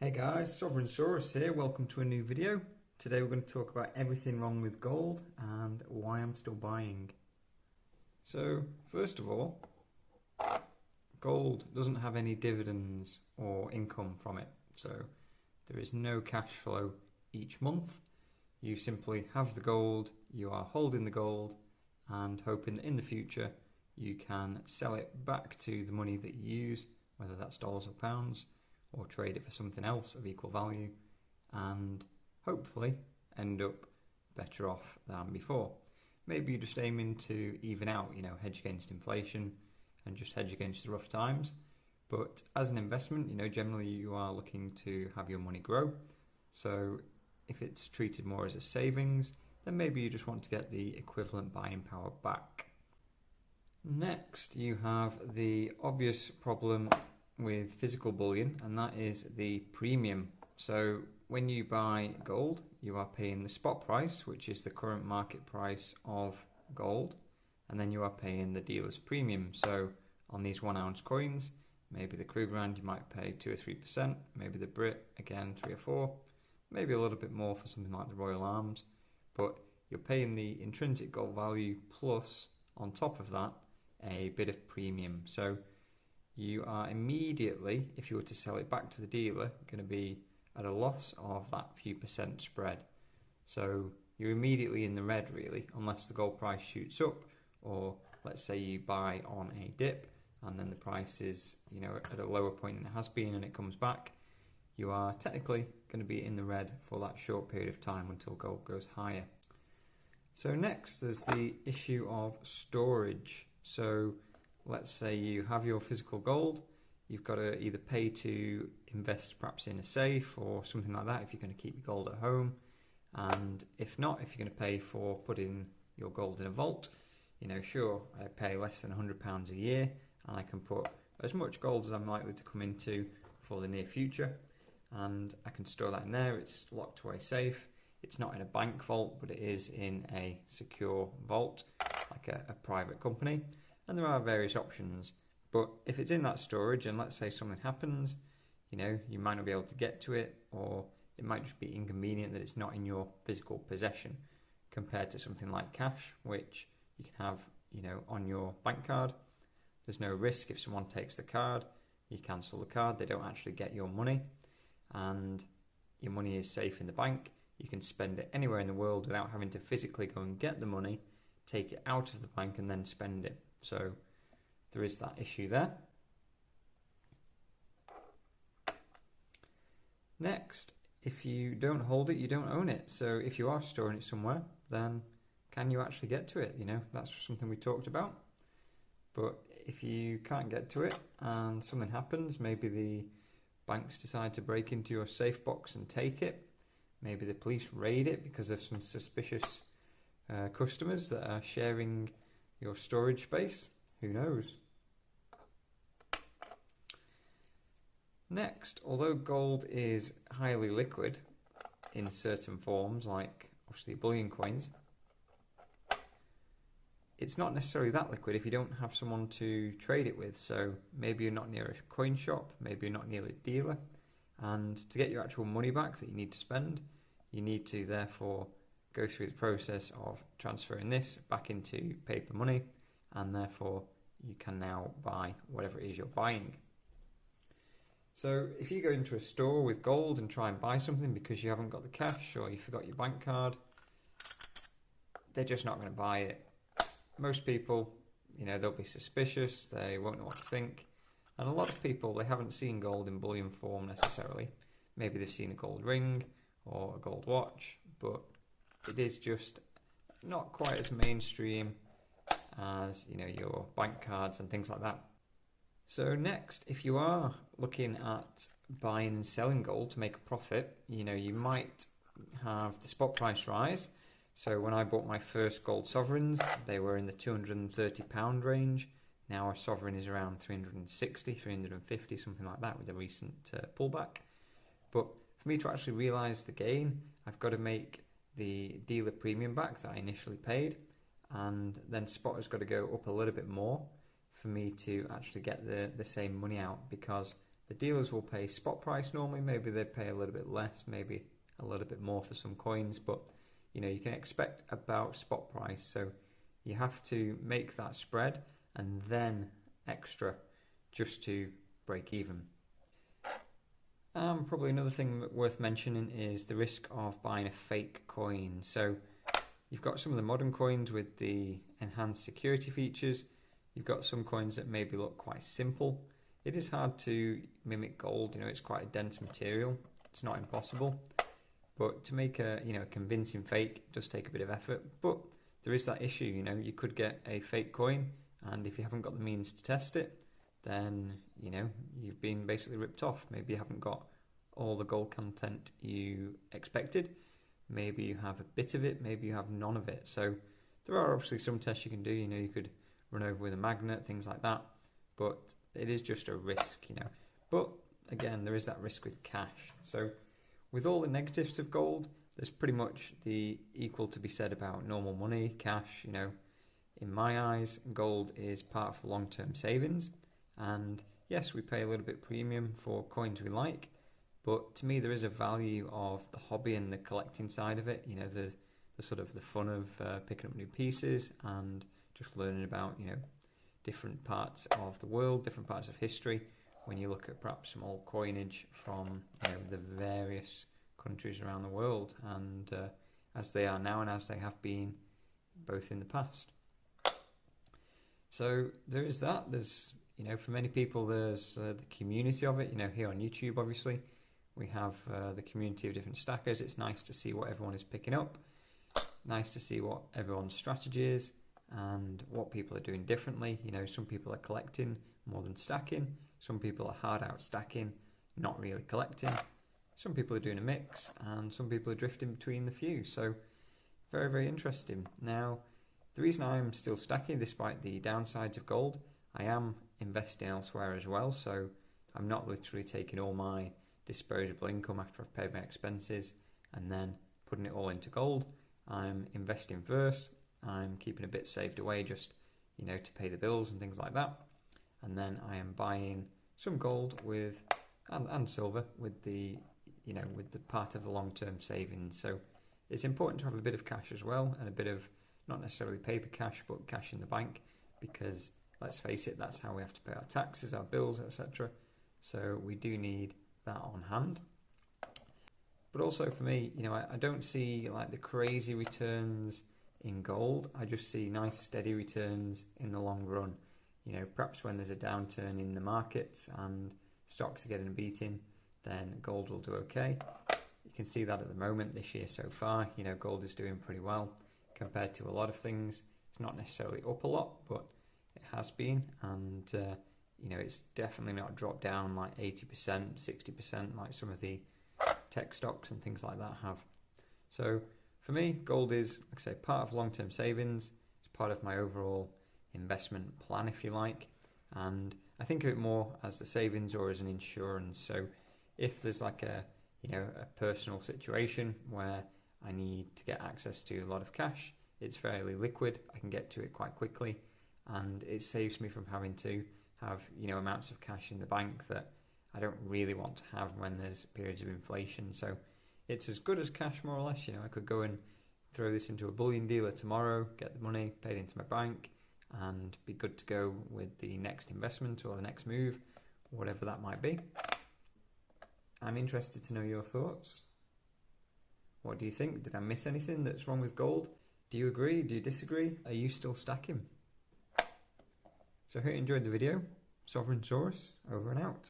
Hey guys, Sovereign Saurus here, welcome to a new video. Today we're going to talk about everything wrong with gold and why I'm still buying. So first of all, gold doesn't have any dividends or income from it. So there is no cash flow each month. You simply have the gold, you are holding the gold and hoping that in the future you can sell it back to the money that you use, whether that's dollars or pounds, or trade it for something else of equal value and hopefully end up better off than before. Maybe you're just aiming to even out, hedge against inflation and just hedge against the rough times. But as an investment, generally you are looking to have your money grow. So if it's treated more as a savings, then maybe you just want to get the equivalent buying power back. Next, you have the obvious problem with physical bullion, and that is the premium. So when you buy gold, you are paying the spot price, which is the current market price of gold, and then you are paying the dealer's premium. So on these 1 ounce coins, maybe the Krugerrand you might pay 2 or 3%, maybe the Brit again 3 or 4, maybe a little bit more for something like the Royal Arms, but you're paying the intrinsic gold value plus on top of that a bit of premium. So you are immediately, if you were to sell it back to the dealer, going to be at a loss of that few percent spread. So you're immediately in the red really, unless the gold price shoots up, or let's say you buy on a dip and then the price is at a lower point than it has been and it comes back. You are technically going to be in the red for that short period of time until gold goes higher. So next there's the issue of storage. So let's say you have your physical gold, you've got to either pay to invest perhaps in a safe or something like that if you're going to keep your gold at home, and if not, if you're going to pay for putting your gold in a vault, sure, I pay less than £100 a year and I can put as much gold as I'm likely to come into for the near future, and I can store that in there. It's locked away safe. It's not in a bank vault, but it is in a secure vault, like a private company. And there are various options, but if it's in that storage and let's say something happens, you might not be able to get to it, or it might just be inconvenient that it's not in your physical possession compared to something like cash, which you can have, on your bank card. There's no risk if someone takes the card, you cancel the card, they don't actually get your money, and your money is safe in the bank. You can spend it anywhere in the world without having to physically go and get the money, take it out of the bank and then spend it. So there is that issue there. Next, if you don't hold it, you don't own it. So if you are storing it somewhere, then can you actually get to it? That's something we talked about. But if you can't get to it and something happens, maybe the banks decide to break into your safe box and take it. Maybe the police raid it because of some suspicious customers that are sharing your storage space. Who knows? Next, although gold is highly liquid in certain forms, like obviously bullion coins, it's not necessarily that liquid if you don't have someone to trade it with. So maybe you're not near a coin shop, maybe you're not near a dealer, and to get your actual money back that you need to spend, you need to therefore go through the process of transferring this back into paper money, and therefore you can now buy whatever it is you're buying. So if you go into a store with gold and try and buy something because you haven't got the cash or you forgot your bank card, they're just not going to buy it. Most people, they'll be suspicious, they won't know what to think, and a lot of people, they haven't seen gold in bullion form necessarily. Maybe they've seen a gold ring or a gold watch, but it is just not quite as mainstream as your bank cards and things like that. So next, if you are looking at buying and selling gold to make a profit, you might have the spot price rise. So when I bought my first gold sovereigns, they were in the £230 range. Now our sovereign is around 360, 350, something like that, with a recent pullback. But for me to actually realise the gain, I've got to make the dealer premium back that I initially paid, and then spot has got to go up a little bit more for me to actually get the same money out, because The dealers will pay spot price normally, maybe they pay a little bit less, maybe a little bit more for some coins, but you know, you can expect about spot price. So you have to make that spread and then extra just to break even. Probably another thing worth mentioning is the risk of buying a fake coin. So you've got some of the modern coins with the enhanced security features. You've got some coins that maybe look quite simple. It is hard to mimic gold, you know, it's quite a dense material. It's not impossible. But to make a, you know, a convincing fake does take a bit of effort. But there is that issue, you know, you could get a fake coin, and if you haven't got the means to test it, then, you know, you've been basically ripped off. Maybe you haven't got all the gold content you expected. Maybe you have a bit of it, maybe you have none of it. So there are obviously some tests you can do, you know, you could run over with a magnet, things like that. But it is just a risk, you know. But again, there is that risk with cash. So with all the negatives of gold, there's pretty much the equal to be said about normal money, cash, you know. In my eyes, gold is part of the long-term savings. And yes, we pay a little bit premium for coins we like, but to me there is a value of the hobby and the collecting side of it, you know, the sort of the fun of picking up new pieces and just learning about, you know, different parts of the world, different parts of history. When you look at perhaps some old coinage from, you know, the various countries around the world, and as they are now and as they have been both in the past. So there is that. There's, you know, for many people there's the community of it. You know, here on YouTube obviously we have the community of different stackers. It's nice to see what everyone is picking up, nice to see what everyone's strategy is and what people are doing differently. You know, some people are collecting more than stacking, some people are hard out stacking, not really collecting, some people are doing a mix, and some people are drifting between the few. So very, very interesting. Now, the reason I'm still stacking despite the downsides of gold, I am investing elsewhere as well. So I'm not literally taking all my disposable income after I've paid my expenses and then putting it all into gold. I'm investing first. I'm keeping a bit saved away just, you know, to pay the bills and things like that. And then I am buying some gold with and silver with the, you know, with the part of the long-term savings. So it's important to have a bit of cash as well, and a bit of not necessarily paper cash, but cash in the bank, because let's face it, that's how we have to pay our taxes, our bills, etc. So we do need that on hand. But also for me, you know, I don't see like the crazy returns in gold. I just see nice steady returns in the long run. You know, perhaps when there's a downturn in the markets and stocks are getting beaten, then gold will do okay. You can see that at the moment this year so far. You know, gold is doing pretty well compared to a lot of things. It's not necessarily up a lot, but it has been, and you know, it's definitely not dropped down like 80%, 60% like some of the tech stocks and things like that have. So for me, gold is, like I say, part of long-term savings. It's part of my overall investment plan, if you like, and I think of it more as the savings or as an insurance. So if there's like a, you know, a personal situation where I need to get access to a lot of cash, it's fairly liquid, I can get to it quite quickly, and it saves me from having to have, you know, amounts of cash in the bank that I don't really want to have when there's periods of inflation. So it's as good as cash, more or less. You know, I could go and throw this into a bullion dealer tomorrow, get the money paid into my bank, and be good to go with the next investment or the next move, whatever that might be. I'm interested to know your thoughts. What do you think? Did I miss anything that's wrong with gold? Do you agree? Do you disagree? Are you still stacking? So I hope you enjoyed the video. Sovereign Saurus, over and out.